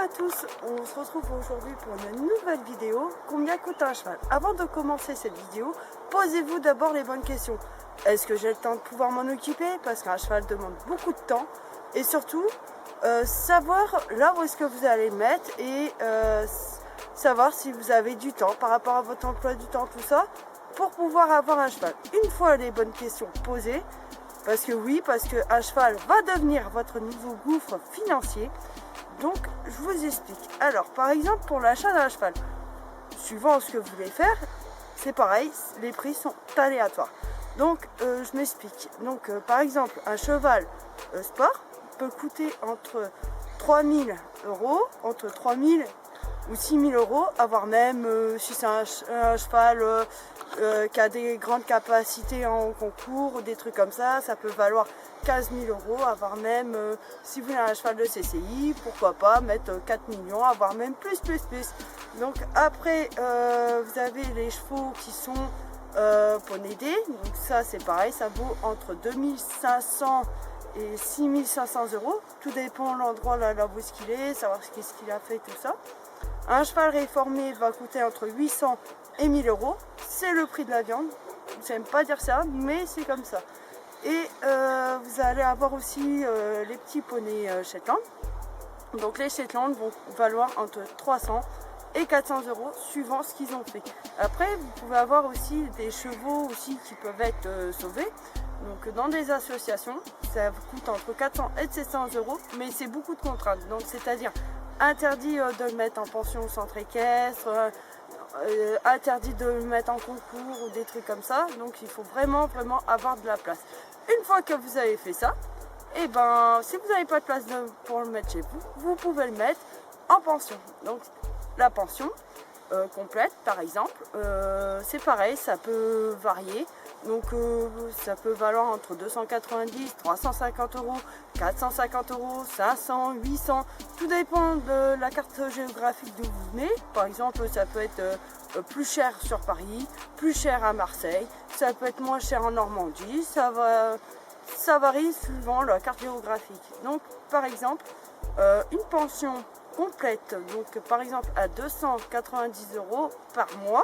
à tous, on se retrouve aujourd'hui pour une nouvelle vidéo. Combien coûte un cheval? Avant de commencer cette vidéo, posez-vous d'abord les bonnes questions. Est-ce que j'ai le temps de pouvoir m'en occuper? Parce qu'un cheval demande beaucoup de temps. Et surtout, savoir là où est-ce que vous allez le mettre et savoir si vous avez du temps par rapport à votre emploi du temps, tout ça, pour pouvoir avoir un cheval. Une fois les bonnes questions posées, parce qu'un cheval va devenir votre nouveau gouffre financier. Donc, je vous explique. Alors, par exemple, pour l'achat d'un cheval, suivant ce que vous voulez faire, c'est pareil, les prix sont aléatoires. Donc, je m'explique. Donc, par exemple, un cheval sport peut coûter entre 3000 euros, entre 3000 ou 6000 euros, voire même si c'est un cheval qui a des grandes capacités en concours ou des trucs comme ça peut valoir 15 000 euros, voire même si vous voulez un cheval de CCI, pourquoi pas mettre 4 millions, voire même plus. Donc après vous avez les chevaux qui sont poney D, donc ça c'est pareil, ça vaut entre 2500 et 6500 euros, tout dépend de l'endroit là où est-ce qu'il est, savoir ce qu'il a fait, tout ça. Un cheval réformé va coûter entre 800 et 1000 euros. C'est le prix de la viande. J'aime pas dire ça, mais c'est comme ça. Et vous allez avoir aussi les petits poneys Shetland. Donc les Shetland vont valoir entre 300 et 400 euros suivant ce qu'ils ont fait. Après, vous pouvez avoir aussi des chevaux aussi qui peuvent être sauvés. Donc dans des associations, ça vous coûte entre 400 et 700 euros, mais c'est beaucoup de contraintes. Donc c'est-à-dire interdit de le mettre en pension au centre équestre, interdit de le mettre en concours ou des trucs comme ça. Donc il faut vraiment avoir de la place. Une fois que vous avez fait ça, et ben si vous n'avez pas de place pour le mettre chez vous, vous pouvez le mettre en pension. Donc la pension complète par exemple, c'est pareil, ça peut varier. Donc ça peut valoir entre 290, 350 euros, 450 euros, 500, 800. Tout dépend de la carte géographique d'où vous venez. Par exemple, ça peut être plus cher sur Paris, plus cher à Marseille. Ça peut être moins cher en Normandie. Ça varie suivant la carte géographique. Donc par exemple, une pension complète, donc par exemple à 290 euros par mois.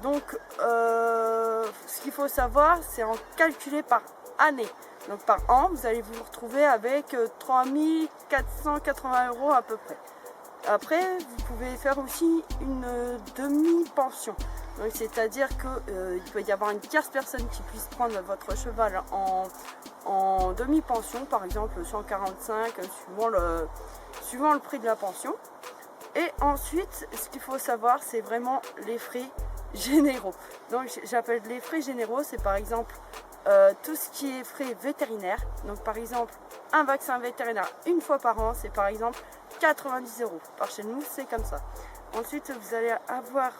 Donc, ce qu'il faut savoir, c'est en calculer par année. Donc, par an, vous allez vous retrouver avec 3480 euros à peu près. Après, vous pouvez faire aussi une demi-pension. Donc, c'est-à-dire qu'il peut y avoir une tierce personne qui puisse prendre votre cheval en demi-pension, par exemple 145, suivant le prix de la pension. Et ensuite, ce qu'il faut savoir, c'est vraiment les frais généraux. Donc j'appelle les frais généraux, c'est par exemple tout ce qui est frais vétérinaires. Donc par exemple un vaccin vétérinaire une fois par an, c'est par exemple 90 euros. Par chez nous c'est comme ça. Ensuite vous allez avoir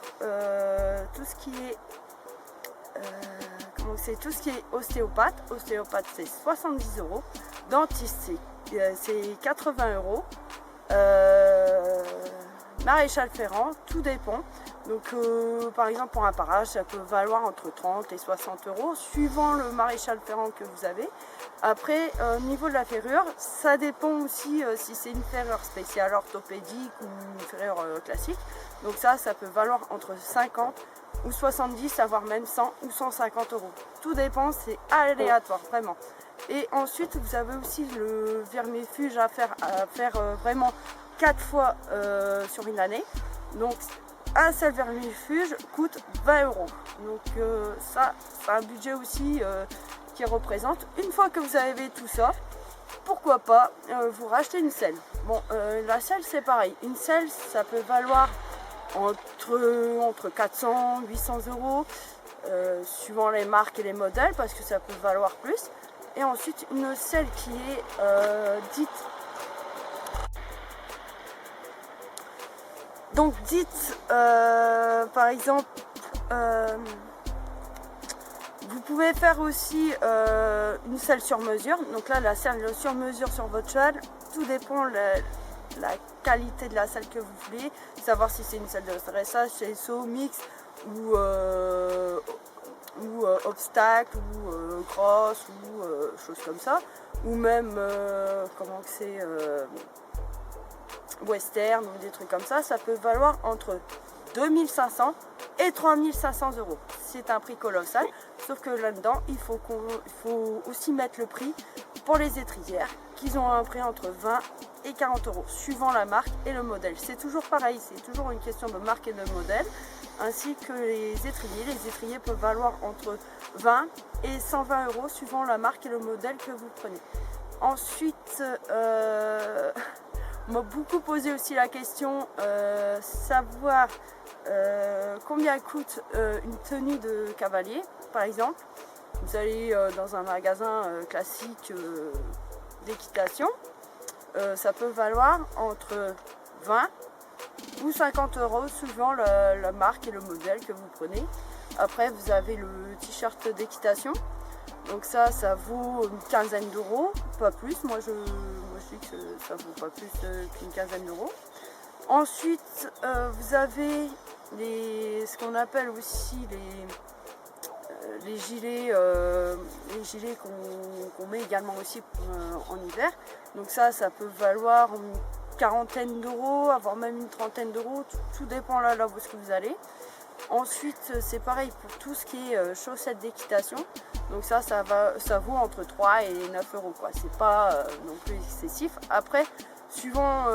tout ce qui est tout ce qui est ostéopathe. Ostéopathe c'est 70 euros. Dentiste c'est 80 euros. Maréchal ferrant, tout dépend. Donc par exemple pour un parage, ça peut valoir entre 30 et 60 euros suivant le maréchal ferrant que vous avez. Après au niveau de la ferrure, ça dépend aussi si c'est une ferrure spéciale orthopédique ou une ferrure classique. Donc ça peut valoir entre 50 ou 70, voire même 100 ou 150 euros. Tout dépend, c'est aléatoire vraiment. Et ensuite vous avez aussi le vermifuge à faire vraiment 4 fois sur une année. Donc un seul vermifuge coûte 20 euros. Donc ça, c'est un budget aussi qui représente. Une fois que vous avez tout ça, pourquoi pas vous racheter une selle. Bon, la selle c'est pareil. Une selle, ça peut valoir entre 400 et 800 euros, suivant les marques et les modèles, parce que ça peut valoir plus. Et ensuite, une selle qui est dite par exemple, vous pouvez faire aussi une selle sur mesure. Donc là, la selle sur mesure sur votre cheval, tout dépend la qualité de la selle que vous voulez, savoir si c'est une selle de dressage, CSO, mix ou obstacle ou cross ou choses comme ça, ou même western ou des trucs comme ça, ça peut valoir entre 2500 et 3500 euros. C'est un prix colossal, sauf que là-dedans, il faut aussi mettre le prix pour les étrières, qui ont un prix entre 20 et 40 euros, suivant la marque et le modèle. C'est toujours pareil, c'est toujours une question de marque et de modèle, ainsi que les étriers. Les étriers peuvent valoir entre 20 et 120 euros, suivant la marque et le modèle que vous prenez. Ensuite, on m'a beaucoup posé aussi la question, savoir combien coûte une tenue de cavalier, par exemple. Vous allez dans un magasin classique d'équitation, ça peut valoir entre 20 ou 50 euros suivant la marque et le modèle que vous prenez. Après, vous avez le t-shirt d'équitation. Donc ça vaut une quinzaine d'euros, pas plus. Moi je dis que ça vaut pas plus qu'une quinzaine d'euros. Ensuite, vous avez ce qu'on appelle aussi les gilets qu'on met également aussi en hiver. Donc ça peut valoir une quarantaine d'euros, voire même une trentaine d'euros. Tout dépend là où est-ce que vous allez. Ensuite, c'est pareil pour tout ce qui est chaussettes d'équitation. Donc ça vaut entre 3 et 9 euros. C'est pas non plus excessif. Après, suivant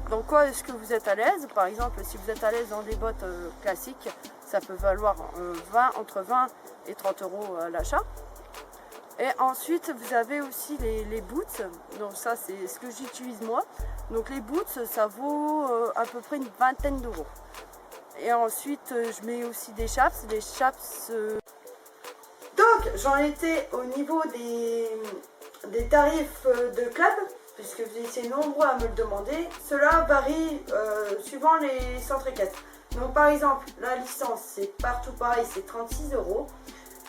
dans quoi est-ce que vous êtes à l'aise. Par exemple, si vous êtes à l'aise dans des bottes classiques, ça peut valoir entre 20 et 30 euros à l'achat. Et ensuite, vous avez aussi les boots. Donc ça, c'est ce que j'utilise moi. Donc les boots, ça vaut à peu près une vingtaine d'euros. Et ensuite, je mets aussi des chaps. Les chaps. Donc, j'en étais au niveau des tarifs de club, puisque vous étiez nombreux à me le demander. Cela varie suivant les centres équestres. Donc, par exemple, la licence, c'est partout pareil, c'est 36 euros.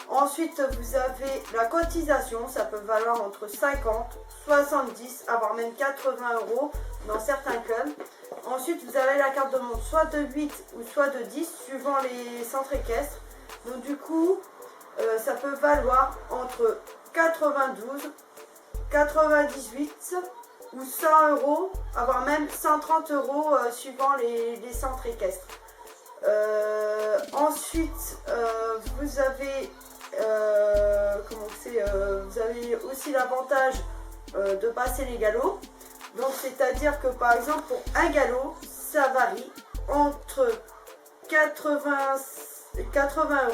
Ensuite, vous avez la cotisation, ça peut valoir entre 50, 70, voire même 80 euros dans certains clubs. Ensuite, vous avez la carte de montre, soit de 8 ou soit de 10, suivant les centres équestres. Donc du coup, ça peut valoir entre 92, 98 ou 100 euros, voire même 130 euros suivant les centres équestres. Ensuite, vous avez vous avez aussi l'avantage de passer les galops. Donc c'est-à-dire que par exemple pour un galop, ça varie entre 80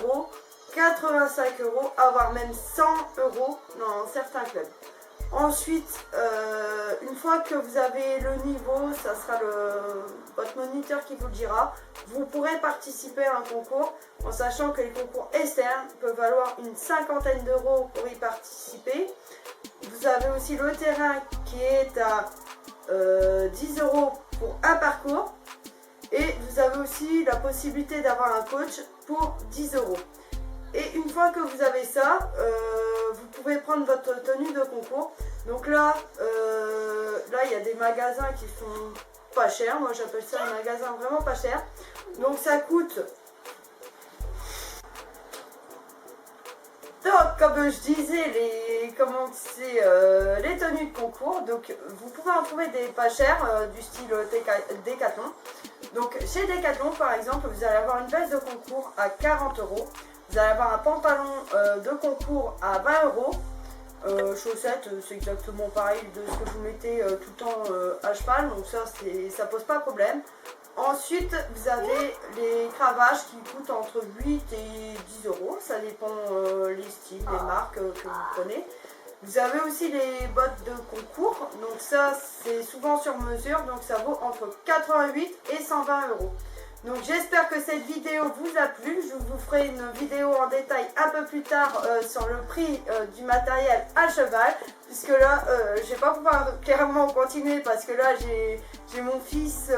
euros, 85 euros, voire même 100 euros dans certains clubs. Ensuite, une fois que vous avez le niveau, ça sera votre moniteur qui vous le dira. Vous pourrez participer à un concours en sachant que les concours externes peuvent valoir une cinquantaine d'euros pour y participer. Vous avez aussi le terrain qui est à 10 euros pour un parcours. Et vous avez aussi la possibilité d'avoir un coach pour 10 euros. Et une fois que vous avez ça, vous pouvez prendre votre tenue de concours. Donc là, il y a des magasins qui sont pas chers. Moi, j'appelle ça un magasin vraiment pas cher. Donc ça coûte... Donc, comme je disais, les tenues de concours. Donc, vous pouvez en trouver des pas chers du style Decathlon. Donc, chez Decathlon, par exemple, vous allez avoir une veste de concours à 40 euros. Vous allez avoir un pantalon de concours à 20 euros. Chaussettes, c'est exactement pareil de ce que vous mettez tout le temps à cheval. Donc ça pose pas de problème. Ensuite, vous avez les cravaches qui coûtent entre 8 et 10 euros. Ça dépend les styles, les marques que vous prenez. Vous avez aussi les bottes de concours. Donc ça, c'est souvent sur mesure. Donc ça vaut entre 88 et 120 euros. Donc j'espère que cette vidéo vous a plu. Je vous ferai une vidéo en détail un peu plus tard sur le prix du matériel à cheval. Puisque là, je ne vais pas pouvoir clairement continuer parce que là, j'ai mon fils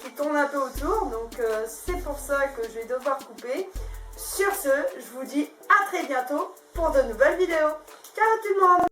qui tourne un peu autour. Donc c'est pour ça que je vais devoir couper. Sur ce, je vous dis à très bientôt pour de nouvelles vidéos. Ciao tout le monde!